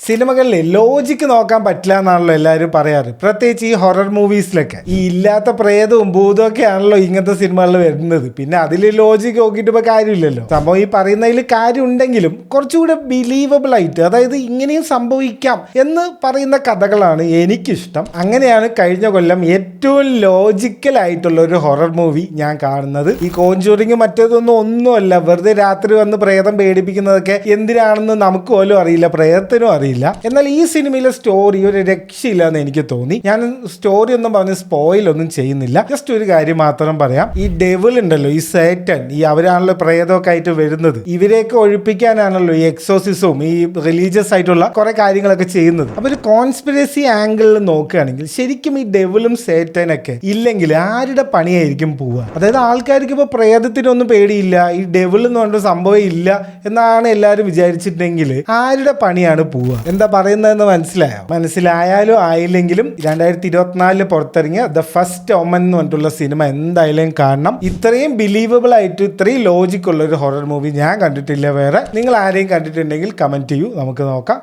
സിനിമകളിൽ ലോജിക്ക് നോക്കാൻ പറ്റില്ല എന്നാണല്ലോ എല്ലാവരും പറയാറ്. പ്രത്യേകിച്ച് ഈ ഹൊറർ മൂവീസിലൊക്കെ ഈ ഇല്ലാത്ത പ്രേതവും ഭൂതവും ഒക്കെ ആണല്ലോ ഇങ്ങനത്തെ സിനിമകളിൽ വരുന്നത്. പിന്നെ അതിൽ ലോജിക്ക് നോക്കിയിട്ട് ഇപ്പോൾ കാര്യമില്ലല്ലോ. സംഭവം ഈ പറയുന്നതിൽ കാര്യം ഉണ്ടെങ്കിലും കുറച്ചുകൂടെ ബിലീവബിൾ ആയിട്ട്, അതായത് ഇങ്ങനെയും സംഭവിക്കാം എന്ന് പറയുന്ന കഥകളാണ് എനിക്കിഷ്ടം. അങ്ങനെയാണ് കഴിഞ്ഞ കൊല്ലം ഏറ്റവും ലോജിക്കൽ ആയിട്ടുള്ള ഒരു ഹൊറർ മൂവി ഞാൻ കാണുന്നത്. ഈ കോഞ്ചൂറിങ് ഒന്നുമല്ല, വെറുതെ രാത്രി വന്ന് പ്രേതം പേടിപ്പിക്കുന്നതൊക്കെ എന്തിനാണെന്ന് നമുക്ക് പോലും അറിയില്ല, പ്രേതത്തിനും അറിയില്ല. എന്നാൽ ഈ സിനിമയിലെ സ്റ്റോറി ഒരു രക്ഷയില്ല എന്ന് എനിക്ക് തോന്നി. ഞാൻ സ്റ്റോറി ഒന്നും പറഞ്ഞ് സ്പോയിൽ ഒന്നും ചെയ്യുന്നില്ല. ജസ്റ്റ് ഒരു കാര്യം മാത്രം പറയാം. ഈ ഡെവിൾ ഉണ്ടല്ലോ, ഈ സേറ്റൻ, ഈ അവരാണല്ലോ പ്രേതമൊക്കെ ആയിട്ട് വരുന്നത്. ഇവരെയൊക്കെ ഒഴിപ്പിക്കാനാണല്ലോ ഈ എക്സോസിസവും ഈ റിലീജിയസ് ആയിട്ടുള്ള കുറെ കാര്യങ്ങളൊക്കെ ചെയ്യുന്നത്. അപ്പൊ ഒരു കോൺസ്പിറസി ആംഗിളിൽ നോക്കുകയാണെങ്കിൽ ശരിക്കും ഈ ഡെവിളും സേറ്റനൊക്കെ ഇല്ലെങ്കിൽ ആരുടെ പണിയായിരിക്കും പോവുക? അതായത് ആൾക്കാർക്ക് ഇപ്പൊ പ്രേതത്തിനൊന്നും പേടിയില്ല, ഈ ഡെവിൾ എന്ന് പറഞ്ഞ സംഭവം ഇല്ല എന്നാണ് എല്ലാവരും വിചാരിച്ചിട്ടുണ്ടെങ്കിൽ ആരുടെ പണിയാണ് പോവുക? എന്താ പറയുന്നതെന്ന് മനസ്സിലായാലും ആയില്ലെങ്കിലും 2024 പുറത്തിറങ്ങിയ ദ ഫസ്റ്റ് ഒമൻ എന്ന് പറഞ്ഞിട്ടുള്ള സിനിമ എന്തായാലും കാണണം. ഇത്രയും ബിലീവബിൾ ആയിട്ട് ഇത്രയും ലോജിക് ഉള്ള ഒരു ഹൊറർ മൂവി ഞാൻ കണ്ടിട്ടില്ല വേറെ. നിങ്ങൾ ആരെയും കണ്ടിട്ടുണ്ടെങ്കിൽ കമന്റ് ചെയ്യൂ, നമുക്ക് നോക്കാം.